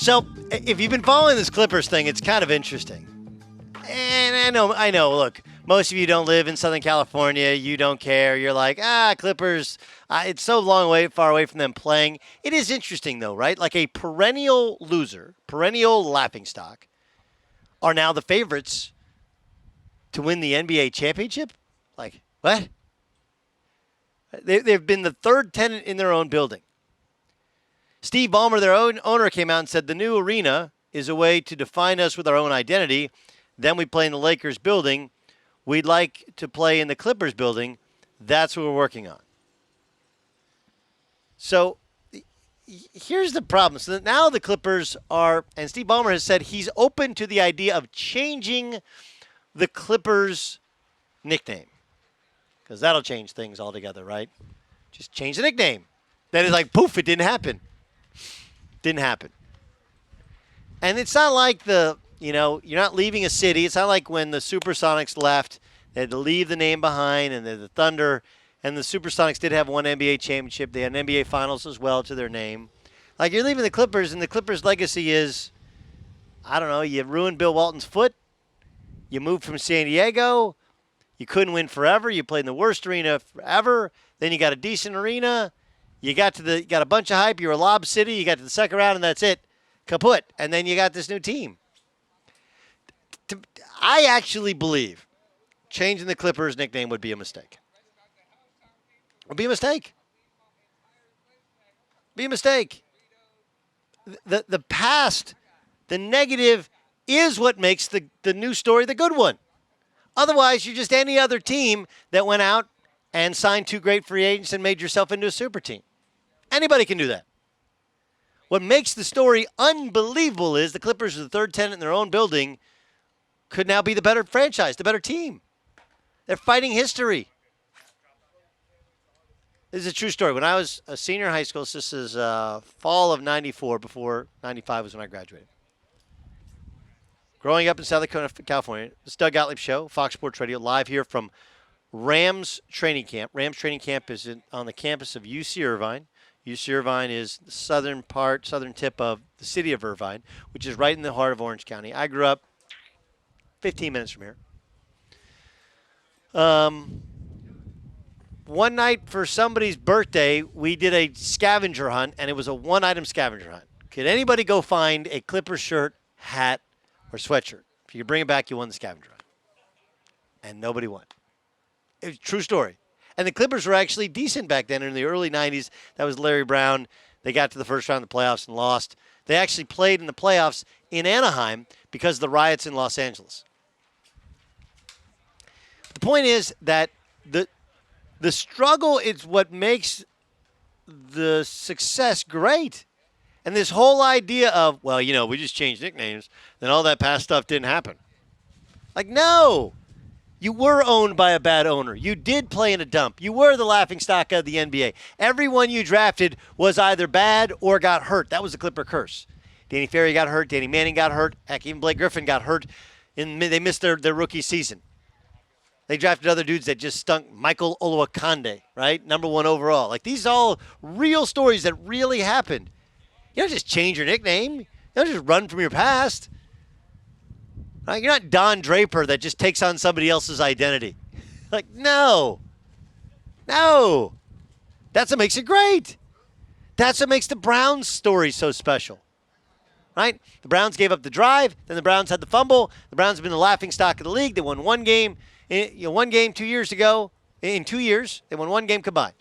So, if you've been following this Clippers thing, it's kind of interesting. And I know. Look, most of you don't live in Southern California. You don't care. You're like, Clippers. It's so far away from them playing. It is interesting, though, right? Like a perennial loser, perennial laughingstock, are now the favorites to win the NBA championship. Like, what? They've been the third tenant in their own building. Steve Balmer, their own owner, came out and said the new arena is a way to define us with our own identity. Then we play in the Lakers building. We'd like to play in the Clippers building. That's what we're working on. So here's the problem. So now the Clippers are, and Steve Ballmer has said he's open to the idea of changing the Clippers nickname. Because that'll change things altogether, right? Just change the nickname. Then it's like, poof, it didn't happen. Didn't happen. And it's not like you're not leaving a city. It's not like when the Supersonics left, they had to leave the name behind, and the Thunder, and the Supersonics did have one NBA championship. They had an NBA Finals as well to their name. Like, you're leaving the Clippers, and the Clippers' legacy is, I don't know, you ruined Bill Walton's foot. You moved from San Diego. You couldn't win forever. You played in the worst arena forever. Then you got a decent arena. You got a bunch of hype. You were Lob City. You got to the second round, and that's it. Kaput. And then you got this new team. I actually believe changing the Clippers nickname would be a mistake. Would be a mistake. Be a mistake. The past, the negative, is what makes the new story the good one. Otherwise, you're just any other team that went out and signed two great free agents and made yourself into a super team. Anybody can do that. What makes the story unbelievable is the Clippers are the third tenant in their own building, could now be the better franchise, the better team. They're fighting history. This is a true story. When I was a senior in high school, so this is fall of 94, before 95 was when I graduated. Growing up in Southern California, this is Doug Gottlieb Show, Fox Sports Radio, live here from Rams Training Camp. Rams Training Camp is on the campus of UC Irvine. UC Irvine is the southern tip of the city of Irvine, which is right in the heart of Orange County. I grew up 15 minutes from here. One night for somebody's birthday, we did a scavenger hunt, and it was a one-item scavenger hunt. Could anybody go find a Clippers shirt, hat, or sweatshirt? If you could bring it back, you won the scavenger hunt. And nobody won. It was a true story. And the Clippers were actually decent back then in the early 90s. That was Larry Brown. They got to the first round of the playoffs and lost. They actually played in the playoffs in Anaheim because of the riots in Los Angeles. The point is that the struggle is what makes the success great. And this whole idea of, well, we just changed nicknames, then all that past stuff didn't happen. Like, no. You were owned by a bad owner. You did play in a dump. You were the laughingstock of the NBA. Everyone you drafted was either bad or got hurt. That was the Clipper curse. Danny Ferry got hurt. Danny Manning got hurt. Heck, even Blake Griffin got hurt. They missed their rookie season. They drafted other dudes that just stunk. Michael Olowokande, right? Number 1 overall. Like, these are all real stories that really happened. You don't just change your nickname. You don't just run from your past. Right? You're not Don Draper that just takes on somebody else's identity. Like, no. No. That's what makes it great. That's what makes the Browns story so special. Right? The Browns gave up the drive. Then the Browns had the fumble. The Browns have been the laughingstock of the league. They won one game. 2 years ago. In 2 years, they won one game combined.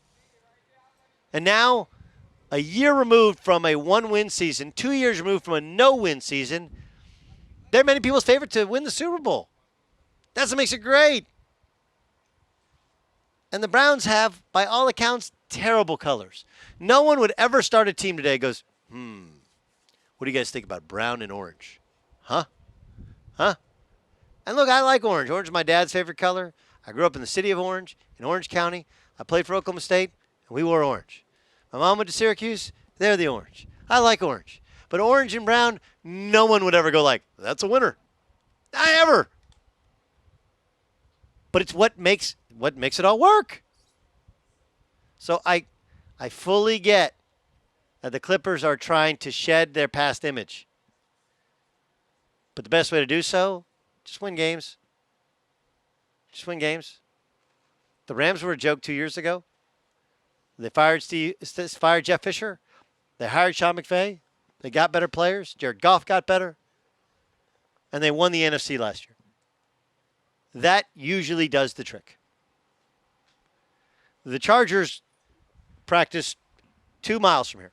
And now, a year removed from a one-win season, 2 years removed from a no-win season, they're many people's favorite to win the Super Bowl. That's what makes it great. And the Browns have, by all accounts, terrible colors. No one would ever start a team today and goes, what do you guys think about brown and orange? Huh? And look, I like orange. Orange is my dad's favorite color. I grew up in the city of Orange, in Orange County. I played for Oklahoma State, and we wore orange. My mom went to Syracuse. They're the orange. I like orange. But orange and brown, no one would ever go like, that's a winner. Not ever. But it's what makes it all work. So I fully get that the Clippers are trying to shed their past image. But the best way to do so, just win games. Just win games. The Rams were a joke 2 years ago. They fired Jeff Fisher. They hired Sean McVay. They got better players. Jared Goff got better. And they won the NFC last year. That usually does the trick. The Chargers practice 2 miles from here.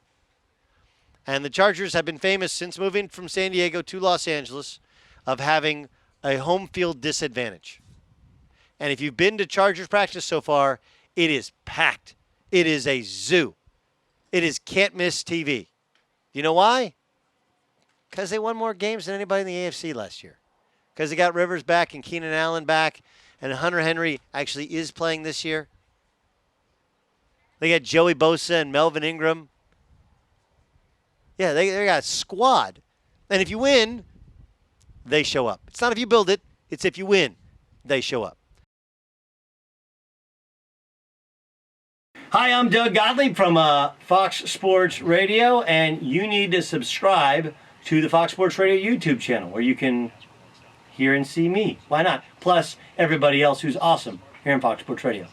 And the Chargers have been famous since moving from San Diego to Los Angeles of having a home field disadvantage. And if you've been to Chargers practice so far, it is packed. It is a zoo. It is can't-miss TV. You know why? Because they won more games than anybody in the AFC last year. Because they got Rivers back and Keenan Allen back, and Hunter Henry actually is playing this year. They got Joey Bosa and Melvin Ingram. Yeah, they got a squad. And if you win, they show up. It's not if you build it. It's if you win, they show up. Hi, I'm Doug Gottlieb from Fox Sports Radio, and you need to subscribe to the Fox Sports Radio YouTube channel where you can hear and see me. Why not? Plus everybody else who's awesome here on Fox Sports Radio.